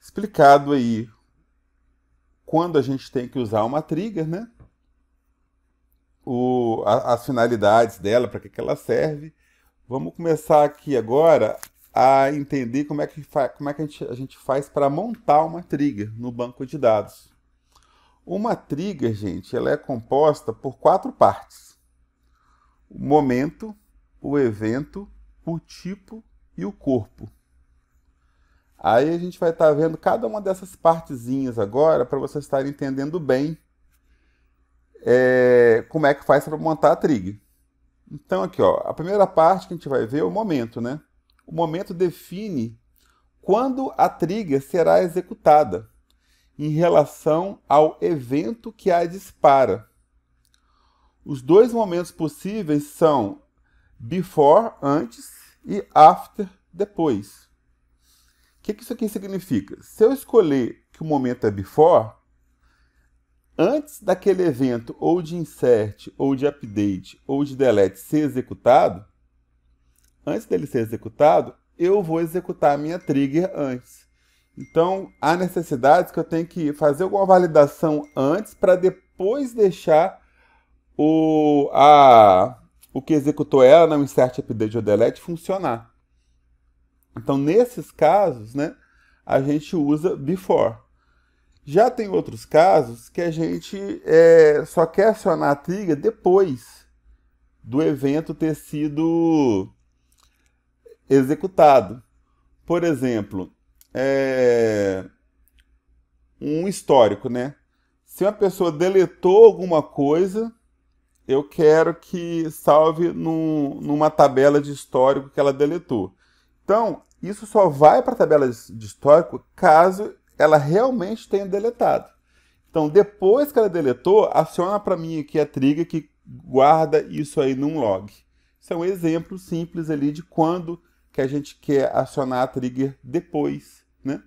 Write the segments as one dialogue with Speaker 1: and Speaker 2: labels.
Speaker 1: Explicado aí quando a gente tem que usar uma trigger, né? As finalidades dela, para que ela serve. Vamos começar aqui agora a entender como é que, a gente faz para montar uma trigger no banco de dados. Uma trigger, gente, ela é composta por 4 partes: o momento, o evento, o tipo e o corpo. Aí a gente vai estar vendo cada uma dessas partezinhas agora para vocês estarem entendendo bem como é que faz para montar a trigger. Então aqui, ó, a primeira parte que a gente vai ver é o momento, né? O momento define quando a trigger será executada em relação ao evento que a dispara. Os dois momentos possíveis são before, antes, e after, depois. O que isso aqui significa? Se eu escolher que o momento é before, antes daquele evento ou de insert, ou de update, ou de delete ser executado, antes dele ser executado, eu vou executar a minha trigger antes. Então, há necessidades que eu tenho que fazer alguma validação antes para depois deixar o que executou ela, no insert, update ou delete, funcionar. Então, nesses casos, né, a gente usa before. Já tem outros casos que a gente só quer acionar a trigger depois do evento ter sido executado. Por exemplo, um histórico, né? Se uma pessoa deletou alguma coisa, eu quero que salve numa tabela de histórico que ela deletou. Então, isso só vai para a tabela de histórico caso ela realmente tenha deletado. Então, depois que ela deletou, aciona para mim aqui a trigger que guarda isso aí num log. Isso é um exemplo simples ali de quando que a gente quer acionar a trigger depois, né?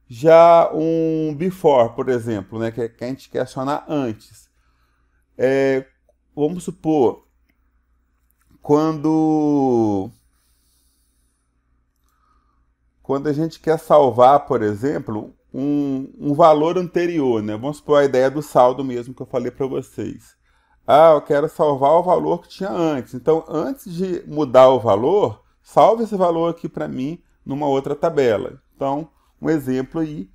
Speaker 1: Já um before, por exemplo, né, que a gente quer acionar antes. Vamos supor, quando a gente quer salvar, por exemplo, um valor anterior, né? Vamos supor a ideia do saldo mesmo que eu falei para vocês. Eu quero salvar o valor que tinha antes. Então, antes de mudar o valor, salve esse valor aqui para mim numa outra tabela. Então, um exemplo aí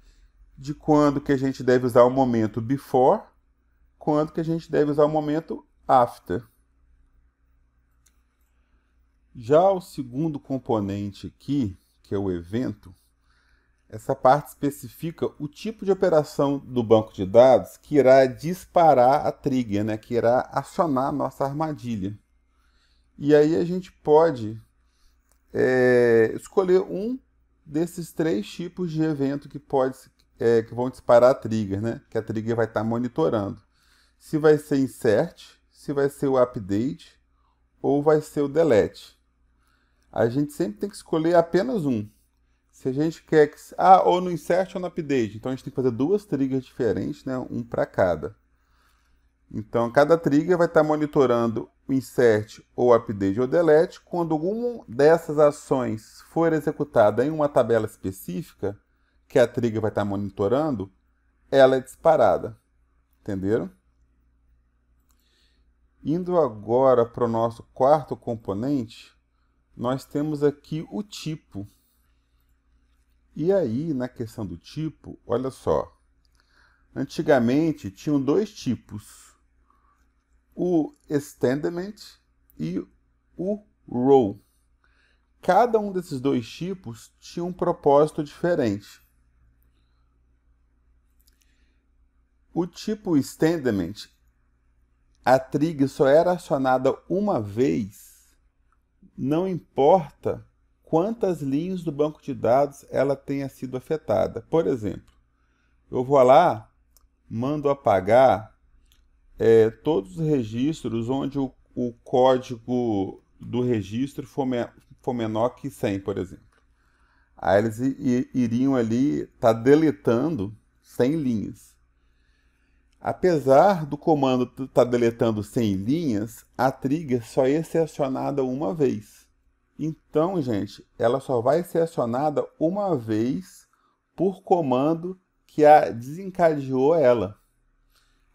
Speaker 1: de quando que a gente deve usar o momento before, quando que a gente deve usar o momento after. Já o segundo componente aqui, que é o evento, essa parte especifica o tipo de operação do banco de dados que irá disparar a trigger, né, que irá acionar a nossa armadilha. E aí a gente pode escolher um desses 3 tipos de evento que vão disparar a trigger, né, que a trigger vai estar monitorando. Se vai ser insert, se vai ser o update ou vai ser o delete. A gente sempre tem que escolher apenas um. Se a gente quer que... ou no insert ou no update. Então a gente tem que fazer 2 triggers diferentes, né? Um para cada. Então cada trigger vai estar monitorando o insert ou update ou delete. Quando alguma dessas ações for executada em uma tabela específica, que a trigger vai estar monitorando, ela é disparada. Entenderam? Indo agora para o nosso quarto componente, nós temos aqui o tipo. E aí, na questão do tipo, olha só. Antigamente, tinham 2 tipos. O extendment e o row. Cada um desses 2 tipos tinha um propósito diferente. O tipo extendment, a trigger só era acionada uma vez, não importa quantas linhas do banco de dados ela tenha sido afetada. Por exemplo, eu vou lá, mando apagar todos os registros onde o código do registro for menor que 100, por exemplo. Aí eles iriam ali estar deletando 100 linhas. Apesar do comando estar deletando 100 linhas, a trigger só ia ser acionada uma vez. Então, gente, ela só vai ser acionada uma vez por comando que a desencadeou ela.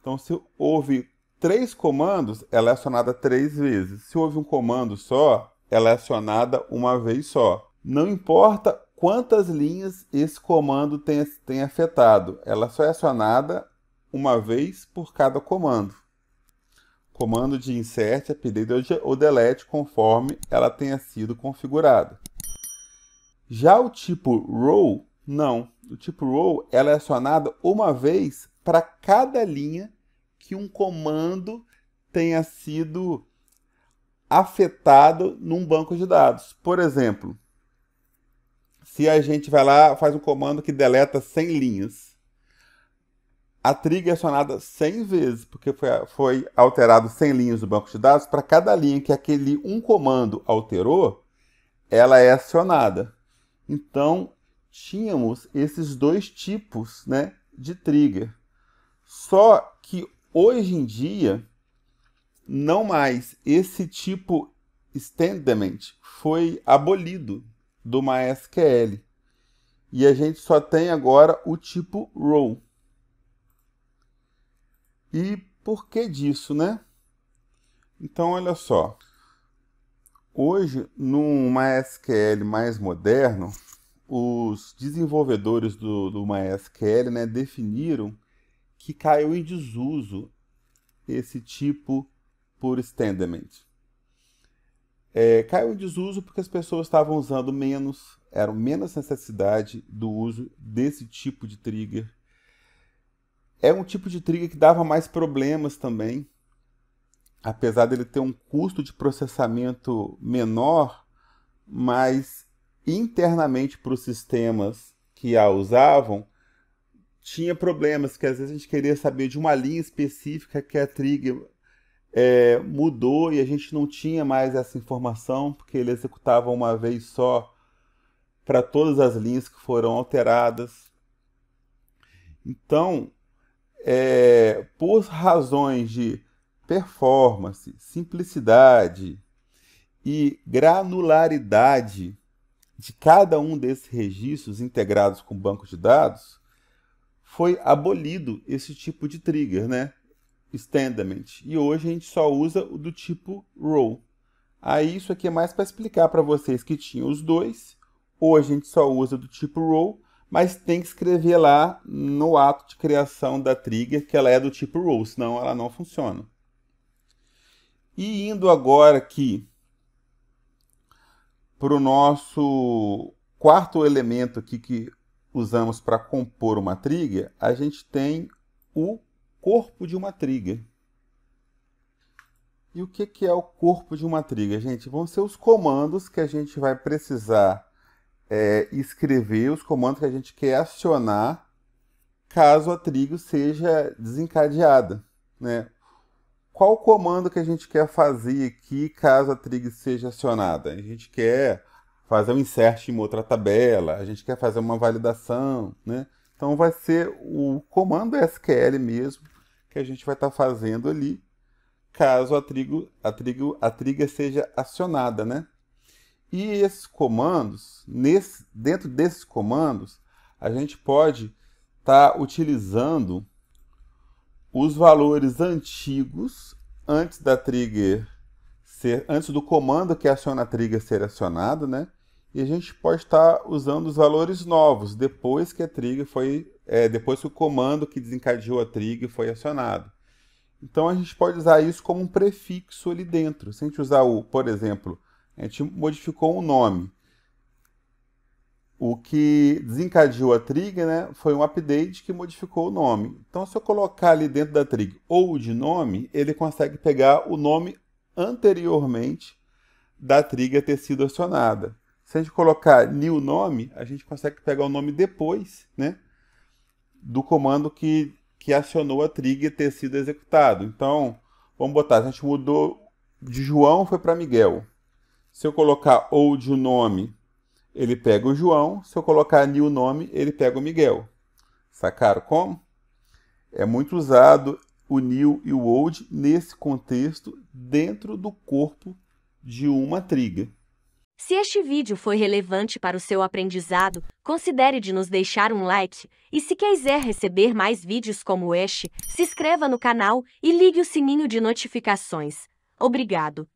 Speaker 1: Então, se houve 3 comandos, ela é acionada 3 vezes. Se houve um comando só, ela é acionada uma vez só. Não importa quantas linhas esse comando tem afetado, ela só é acionada uma vez por cada comando. Comando de insert, update ou delete, conforme ela tenha sido configurada. Já o tipo row, não. O tipo row, ela é acionada uma vez para cada linha que um comando tenha sido afetado num banco de dados. Por exemplo, se a gente vai lá, faz um comando que deleta 100 linhas, a trigger é acionada 100 vezes, porque foi alterado 100 linhas do banco de dados. Para cada linha que aquele um comando alterou, ela é acionada. Então, tínhamos esses 2 tipos, né, de trigger. Só que hoje em dia, não mais. Esse tipo extendement foi abolido do MySQL. E a gente só tem agora o tipo row. E por que disso, né? Então, olha só. Hoje, no MySQL mais moderno, os desenvolvedores do MySQL, né, definiram que caiu em desuso esse tipo por extendement. Caiu em desuso porque as pessoas estavam usando menos, era menos necessidade do uso desse tipo de trigger. É um tipo de trigger que dava mais problemas também, apesar dele ter um custo de processamento menor, mas internamente para os sistemas que a usavam, tinha problemas, que às vezes a gente queria saber de uma linha específica que a trigger mudou e a gente não tinha mais essa informação, porque ele executava uma vez só para todas as linhas que foram alteradas. Então, por razões de performance, simplicidade e granularidade de cada um desses registros integrados com o banco de dados, foi abolido esse tipo de trigger, né? Extendement. E hoje a gente só usa o do tipo row. Aí isso aqui é mais para explicar para vocês que tinham os dois. Hoje a gente só usa do tipo row, mas tem que escrever lá no ato de criação da trigger que ela é do tipo row, senão ela não funciona. E indo agora aqui para o nosso quarto elemento aqui que usamos para compor uma trigger, a gente tem o corpo de uma trigger. E o que é o corpo de uma trigger, gente? Vão ser os comandos que a gente vai precisar escrever, os comandos que a gente quer acionar caso a trigger seja desencadeada, né? Qual comando que a gente quer fazer aqui caso a trigger seja acionada? A gente quer fazer um insert em outra tabela, a gente quer fazer uma validação, né? Então vai ser o comando SQL mesmo que a gente vai estar fazendo ali caso a trigger seja acionada, né? E esses comandos, dentro desses comandos, a gente pode estar utilizando os valores antigos antes do comando que aciona a trigger ser acionado, né? E a gente pode estar usando os valores novos depois que a trigger depois que o comando que desencadeou a trigger foi acionado. Então a gente pode usar isso como um prefixo ali dentro. Se a gente usar por exemplo, a gente modificou um nome. O que desencadeou a trigger, né, foi um update que modificou o nome. Então, se eu colocar ali dentro da trigger ou de nome, ele consegue pegar o nome anteriormente da trigger ter sido acionada. Se a gente colocar new nome, a gente consegue pegar o nome depois, né, do comando que acionou a trigger ter sido executado. Então, vamos botar, a gente mudou de João, foi para Miguel. Se eu colocar old o nome, ele pega o João. Se eu colocar new nome, ele pega o Miguel. Sacaram como? É muito usado o new e o old nesse contexto dentro do corpo de uma trigger.
Speaker 2: Se este vídeo foi relevante para o seu aprendizado, considere de nos deixar um like e se quiser receber mais vídeos como este, se inscreva no canal e ligue o sininho de notificações. Obrigado.